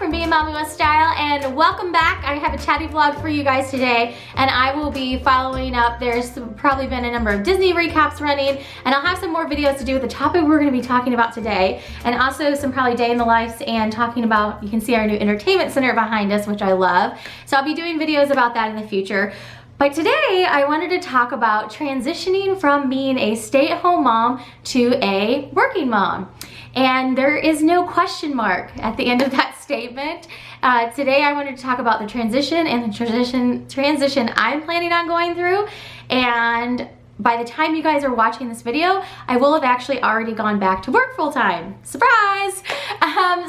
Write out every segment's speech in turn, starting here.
from Being Mommy with Style, and welcome back. I have a chatty vlog for you guys today, and I will be following up. There's probably been a number of Disney recaps running, and I'll have some more videos to do with the topic we're going to be talking about today, and also some probably day in the lives and talking about, you can see our new entertainment center behind us, which I love. So I'll be doing videos about that in the future. But today I wanted to talk about transitioning from being a stay-at-home mom to a working mom. And there is no question mark at the end of that statement. Today I wanted to talk about the transition and the transition I'm planning on going through. And by the time you guys are watching this video, I will have actually already gone back to work full-time. Surprise!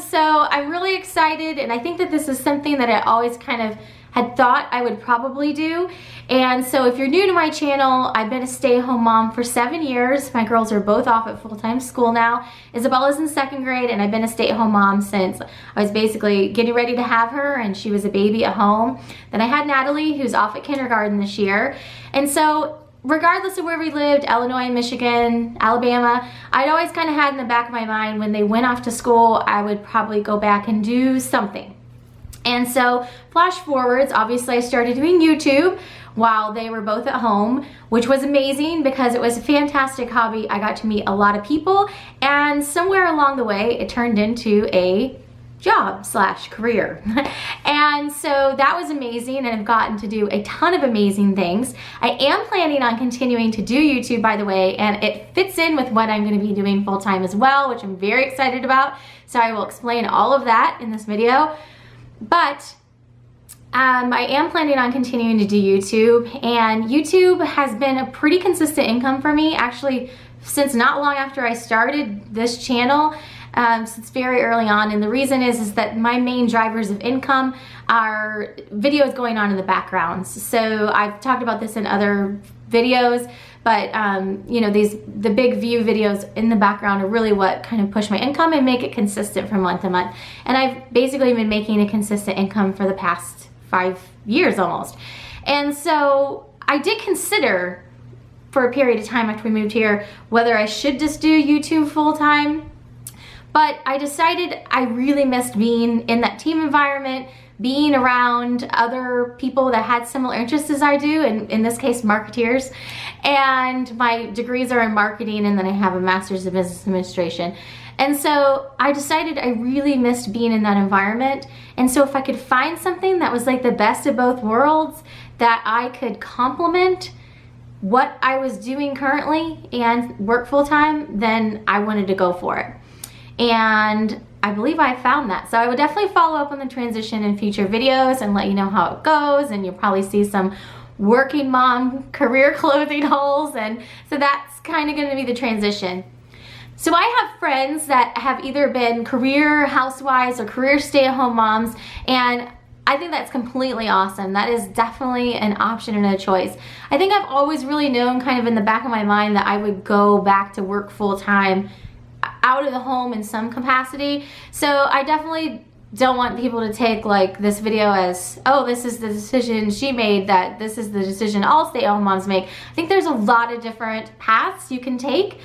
So I'm really excited, and I think that this is something that I always kind of had thought I would probably do. And so if you're new to my channel, I've been a stay-at-home mom for 7 years. My girls are both off at full-time school now. Isabella's in 2nd grade, and I've been a stay-at-home mom since I was basically getting ready to have her, and she was a baby at home. Then I had Natalie, who's off at kindergarten this year. And so regardless of where we lived, Illinois, Michigan, Alabama, I'd always kind of had in the back of my mind when they went off to school, I would probably go back and do something. And so flash forwards, obviously I started doing YouTube while they were both at home, which was amazing because it was a fantastic hobby. I got to meet a lot of people, and somewhere along the way it turned into a job / career. And so that was amazing, and I've gotten to do a ton of amazing things. I am planning on continuing to do YouTube, by the way, and it fits in with what I'm going to be doing full-time as well, which I'm very excited about. So I will explain all of that in this video. But I am planning on continuing to do YouTube, and YouTube has been a pretty consistent income for me, actually, since not long after I started this channel, since very early on. And the reason is that my main drivers of income are videos going on in the background. So I've talked about this in other videos, but you know, the big view videos in the background are really what kind of push my income and make it consistent from month to month. And I've basically been making a consistent income for the past 5 years almost. And so I did consider for a period of time after we moved here whether I should just do YouTube full-time, but I decided I really missed being in that team environment, being around other people that had similar interests as I do, and in this case, marketeers. And my degrees are in marketing, and then I have a master's in business administration. And so I decided I really missed being in that environment. And so if I could find something that was like the best of both worlds, that I could complement what I was doing currently and work full-time, then I wanted to go for it. And I believe I found that. So I would definitely follow up on the transition in future videos and let you know how it goes, and you'll probably see some working mom career clothing hauls, and so that's kind of going to be the transition. So I have friends that have either been career housewives or career stay-at-home moms, and I think that's completely awesome. That is definitely an option and a choice. I think I've always really known kind of in the back of my mind that I would go back to work full-time out of the home in some capacity. So I definitely don't want people to take like this video as, oh, this is the decision she made, that this is the decision all stay-at-home moms make. I think there's a lot of different paths you can take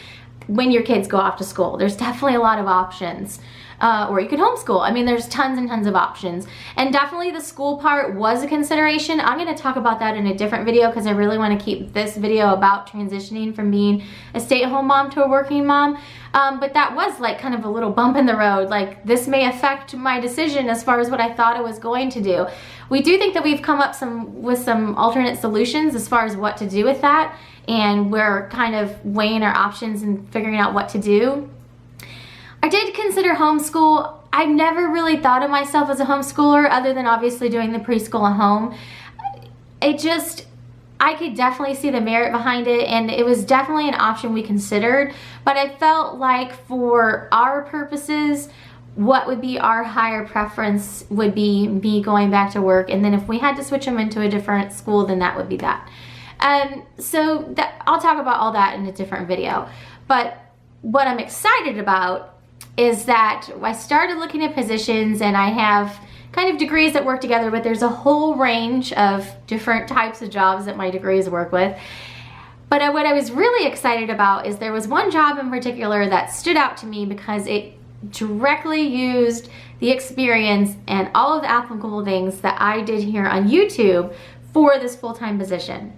when your kids go off to school. There's definitely a lot of options. Or you can homeschool. I mean, there's tons and tons of options. And definitely the school part was a consideration. I'm going to talk about that in a different video because I really want to keep this video about transitioning from being a stay-at-home mom to a working mom. But that was like kind of a little bump in the road. Like, this may affect my decision as far as what I thought it was going to do. We do think that we've come up with some alternate solutions as far as what to do with that. And we're kind of weighing our options and figuring out what to do. I did consider homeschool. I've never really thought of myself as a homeschooler other than obviously doing the preschool at home. I could definitely see the merit behind it, and it was definitely an option we considered, but I felt like for our purposes, what would be our higher preference would be me going back to work, and then if we had to switch them into a different school, then that would be that. So I'll talk about all that in a different video. But what I'm excited about is that I started looking at positions, and I have kind of degrees that work together, but there's a whole range of different types of jobs that my degrees work with. But what I was really excited about is there was one job in particular that stood out to me because it directly used the experience and all of the applicable things that I did here on YouTube for this full-time position.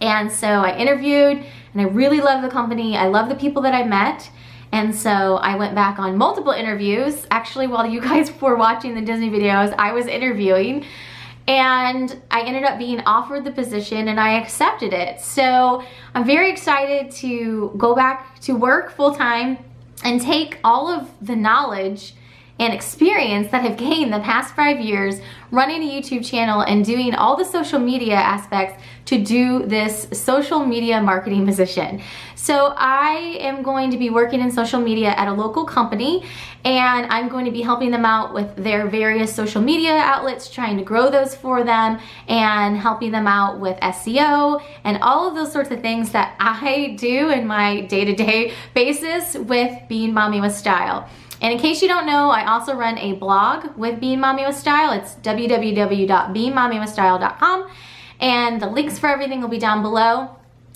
And so I interviewed, and I really love the company. I love the people that I met. And so I went back on multiple interviews. Actually, while you guys were watching the Disney videos, I was interviewing, and I ended up being offered the position and I accepted it. So I'm very excited to go back to work full-time and take all of the knowledge and experience that I've gained the past 5 years running a YouTube channel and doing all the social media aspects to do this social media marketing position. So I am going to be working in social media at a local company, and I'm going to be helping them out with their various social media outlets, trying to grow those for them and helping them out with SEO and all of those sorts of things that I do in my day-to-day basis with Being Mommy with Style. And in case you don't know, I also run a blog with Being Mommy with Style. It's www.beingmommywithstyle.com, and the links for everything will be down below.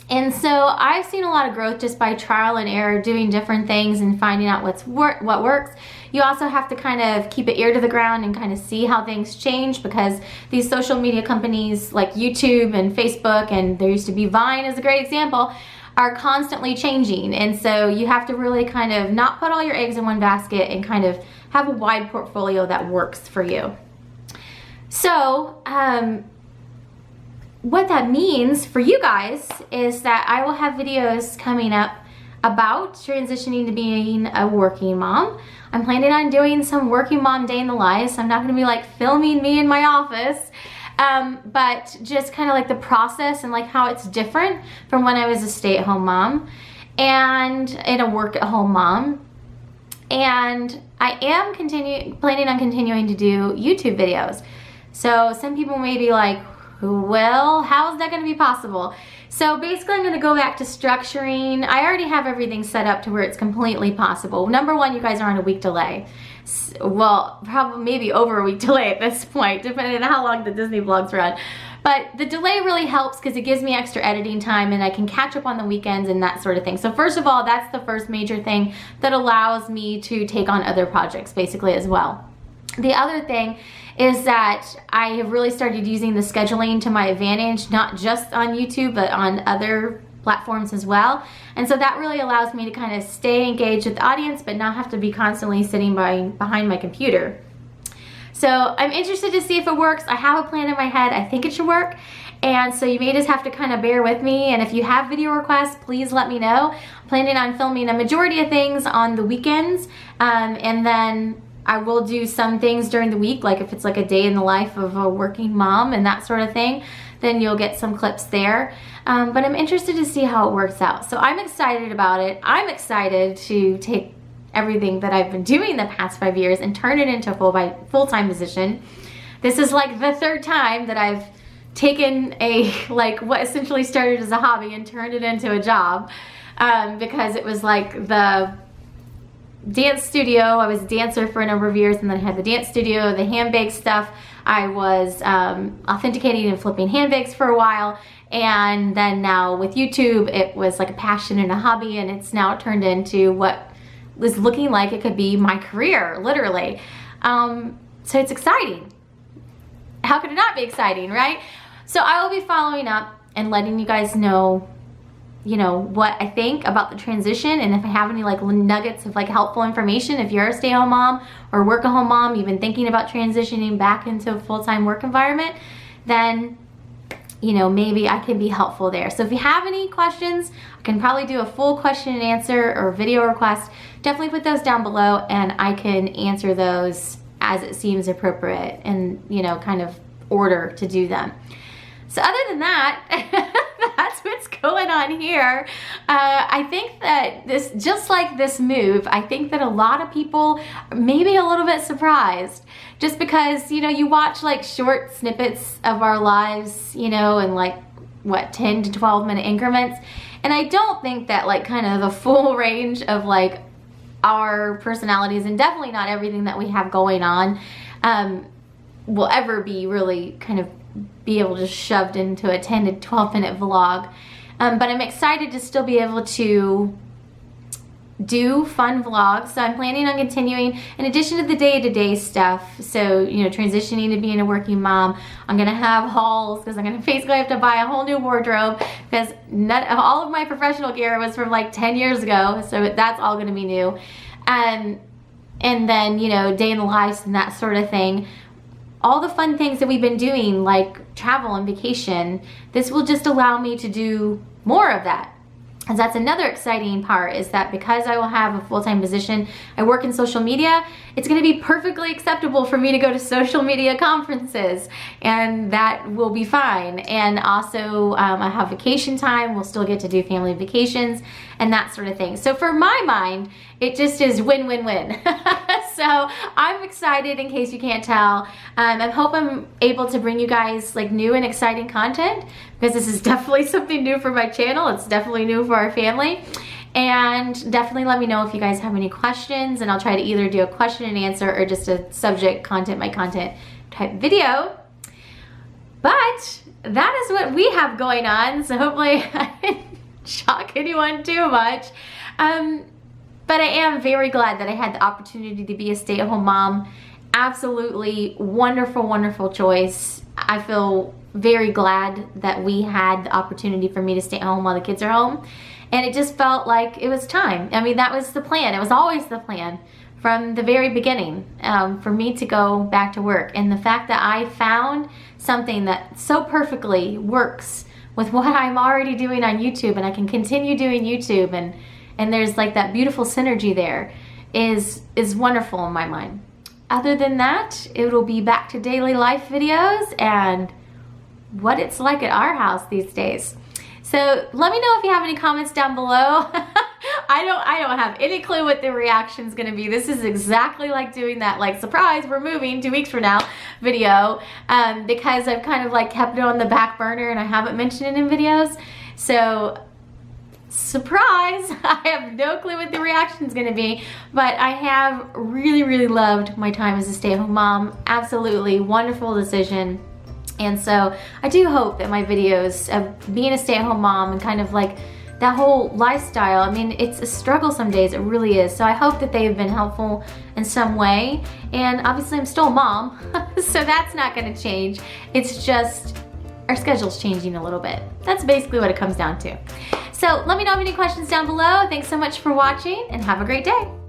And so I've seen a lot of growth just by trial and error, doing different things and finding out what works. You also have to kind of keep an ear to the ground and kind of see how things change, because these social media companies like YouTube and Facebook, and there used to be Vine as a great example, are constantly changing. And so you have to really kind of not put all your eggs in one basket and kind of have a wide portfolio that works for you. So what that means for you guys is that I will have videos coming up about transitioning to being a working mom. I'm planning on doing some working mom day in the life. So I'm not going to be like filming me in my office. But just kind of like the process and like how it's different from when I was a stay-at-home mom and a work-at-home mom. And I am planning on continuing to do YouTube videos. So some people may be like, well, how is that going to be possible? So basically I'm going to go back to structuring. I already have everything set up to where it's completely possible. Number one, you guys are on a week delay. Well, probably maybe over a week delay at this point, depending on how long the Disney vlogs run. But the delay really helps because it gives me extra editing time and I can catch up on the weekends and that sort of thing. So first of all, that's the first major thing that allows me to take on other projects basically as well. The other thing is that I have really started using the scheduling to my advantage, not just on YouTube, but on other platforms as well. And so that really allows me to kind of stay engaged with the audience, but not have to be constantly sitting behind my computer. So I'm interested to see if it works. I have a plan in my head. I think it should work. And so you may just have to kind of bear with me. And if you have video requests, please let me know. I'm planning on filming a majority of things on the weekends. And then I will do some things during the week, like if it's like a day in the life of a working mom and that sort of thing, then you'll get some clips there. But I'm interested to see how it works out. So I'm excited about it. I'm excited to take everything that I've been doing the past 5 years and turn it into a full-time position. This is like the third time that I've taken what essentially started as a hobby and turned it into a job, because it was like the dance studio. I was a dancer for a number of years, and then I had the dance studio, the handbag stuff. I was authenticating and flipping handbags for a while, and then now with YouTube, it was like a passion and a hobby, and it's now turned into what was looking like it could be my career, literally. So it's exciting. How could it not be exciting, right? So I will be following up and letting you guys know, what I think about the transition, and if I have any like nuggets of like helpful information. If you're a stay-at-home mom or work-at-home mom, you've been thinking about transitioning back into a full-time work environment, then maybe I can be helpful there. So if you have any questions, I can probably do a full question and answer or video request. Definitely put those down below and I can answer those as it seems appropriate and kind of order to do them. So other than that, that's what's going on here. I think that just like this move, I think that a lot of people may be a little bit surprised, just because, you watch like short snippets of our lives, in like, 10 to 12 minute increments. And I don't think that like kind of the full range of like our personalities, and definitely not everything that we have going on, will ever be really kind of be able to shoved into a 10 to 12 minute vlog. But I'm excited to still be able to do fun vlogs. So I'm planning on continuing, in addition to the day-to-day stuff, so, you know, transitioning to being a working mom, I'm gonna have hauls because I'm gonna basically have to buy a whole new wardrobe because all of my professional gear was from like 10 years ago, so that's all gonna be new. And then, you know, day in the life and that sort of thing. All the fun things that we've been doing, like travel and vacation, this will just allow me to do more of that. And that's another exciting part, is that because I will have a full-time position, I work in social media, it's gonna be perfectly acceptable for me to go to social media conferences, and that will be fine. And also I have vacation time, we'll still get to do family vacations and that sort of thing. So for my mind, it just is win-win-win. So I'm excited, in case you can't tell. I hope I'm able to bring you guys like new and exciting content, because this is definitely something new for my channel. It's definitely new for our family. And definitely let me know if you guys have any questions, and I'll try to either do a question and answer or just a subject content by content type video. But that is what we have going on, so hopefully I didn't shock anyone too much. But I am very glad that I had the opportunity to be a stay-at-home mom. Absolutely wonderful, wonderful choice. I feel very glad that we had the opportunity for me to stay at home while the kids are home. And it just felt like it was time. I mean, that was the plan. It was always the plan from the very beginning, for me to go back to work. And the fact that I found something that so perfectly works with what I'm already doing on YouTube, and I can continue doing YouTube, and there's like that beautiful synergy there, is wonderful in my mind. Other than that, it'll be back to daily life videos and what it's like at our house these days. So let me know if you have any comments down below. I don't have any clue what the reaction's gonna be. This is exactly like doing that, like, surprise, we're moving 2 weeks from now video, because I've kind of like kept it on the back burner and I haven't mentioned it in videos. So surprise, I have no clue what the reaction's gonna be, but I have really, really loved my time as a stay-at-home mom. Absolutely wonderful decision. And so I do hope that my videos of being a stay-at-home mom and kind of like that whole lifestyle, I mean, it's a struggle some days, it really is. So I hope that they have been helpful in some way. And obviously I'm still a mom, so that's not gonna change. It's just our schedule's changing a little bit. That's basically what it comes down to. So let me know if you have any questions down below. Thanks so much for watching, and have a great day.